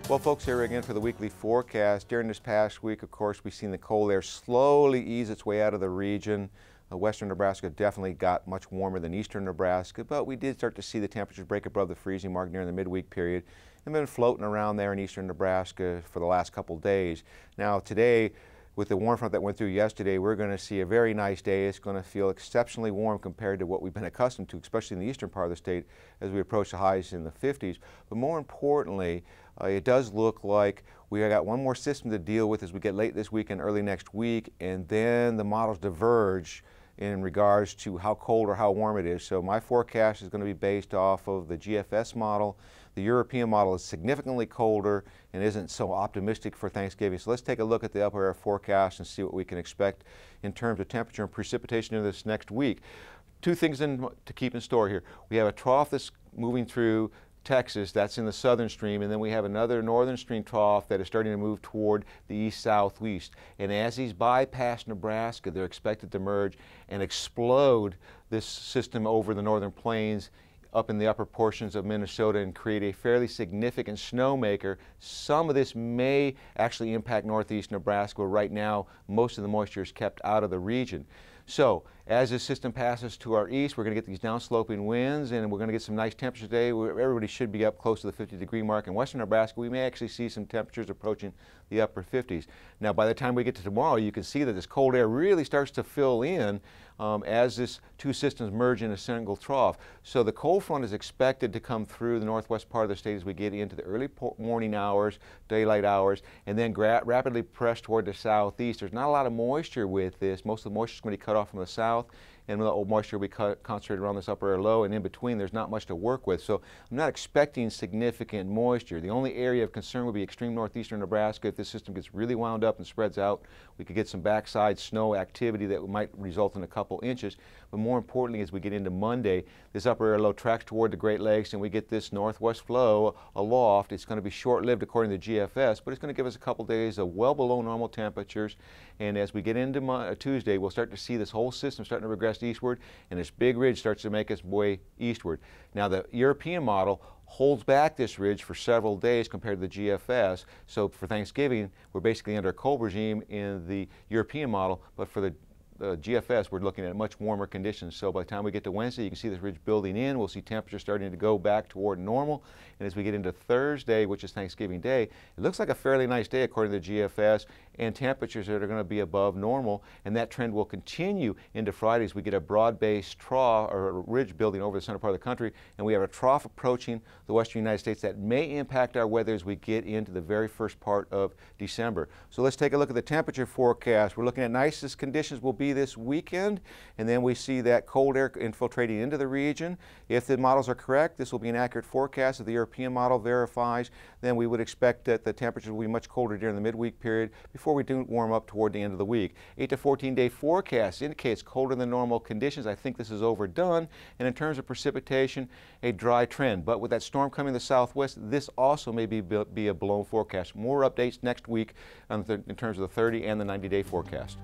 Well, folks, here again for the weekly forecast. During this past week, of course, we've seen the cold air slowly ease its way out of the region. Western Nebraska definitely got much warmer than eastern Nebraska, but we did start to see the temperatures break above the freezing mark during the midweek period and been floating around there in eastern Nebraska for the last couple days. Now, today, with the warm front that went through yesterday, we're going to see a very nice day. It's going to feel exceptionally warm compared to what we've been accustomed to, especially in the eastern part of the state as we approach the highs in the 50s. But more importantly, it does look like we got one more system to deal with as we get late this week and early next week, and then the models diverge in regards to how cold or how warm it is. So my forecast is going to be based off of the GFS model. The European model is significantly colder and isn't so optimistic for Thanksgiving. So let's take a look at the upper air forecast and see what we can expect in terms of temperature and precipitation in this next week. Two things to keep in store here. We have a trough that's moving through Texas, that's in the southern stream, and then we have another northern stream trough that is starting to move toward the east-southwest. And as these bypass Nebraska, they're expected to merge and explode this system over the northern plains up in the upper portions of Minnesota and create a fairly significant snowmaker. Some of this may actually impact northeast Nebraska, where right now most of the moisture is kept out of the region. So as this system passes to our east, we're going to get these downsloping winds, and we're going to get some nice temperatures today. Everybody should be up close to the 50-degree mark. In western Nebraska, we may actually see some temperatures approaching the upper 50s. Now, by the time we get to tomorrow, you can see that this cold air really starts to fill in as this two systems merge in a single trough. So the cold front is expected to come through the northwest part of the state as we get into the early morning hours, daylight hours, and then rapidly press toward the southeast. There's not a lot of moisture with this. Most of the moisture is going to be cut off from the south, and the old moisture will be concentrated around this upper air low, and in between there's not much to work with. So I'm not expecting significant moisture. The only area of concern would be extreme northeastern Nebraska. If this system gets really wound up and spreads out, we could get some backside snow activity that might result in a couple inches. But more importantly, as we get into Monday, this upper air low tracks toward the Great Lakes and we get this northwest flow aloft. It's going to be short-lived according to GFS, but it's going to give us a couple days of well below normal temperatures. And as we get into Tuesday, we'll start to see this whole system starting to regress eastward, and this big ridge starts to make its way eastward. Now, the European model holds back this ridge for several days compared to the GFS. So for Thanksgiving, we're basically under a cold regime in the European model, but for the GFS, we're looking at much warmer conditions. So by the time we get to Wednesday, you can see this ridge building in. We'll see temperatures starting to go back toward normal. And as we get into Thursday, which is Thanksgiving Day, it looks like a fairly nice day according to the GFS, and temperatures that are going to be above normal. And that trend will continue into Friday as we get a broad-based trough or a ridge building over the center part of the country, and we have a trough approaching the western United States that may impact our weather as we get into the very first part of December. So let's take a look at the temperature forecast. We're looking at nicest conditions will be this weekend, and then we see that cold air infiltrating into the region. If the models are correct, this will be an accurate forecast. If the European model verifies, then we would expect that the temperatures will be much colder during the midweek period before we do warm up toward the end of the week. 8 to 14-day forecast indicates colder than normal conditions. I think this is overdone. And in terms of precipitation, a dry trend. But with that storm coming to the southwest, this also may be a blown forecast. More updates next week in terms of the 30 and the 90-day forecast.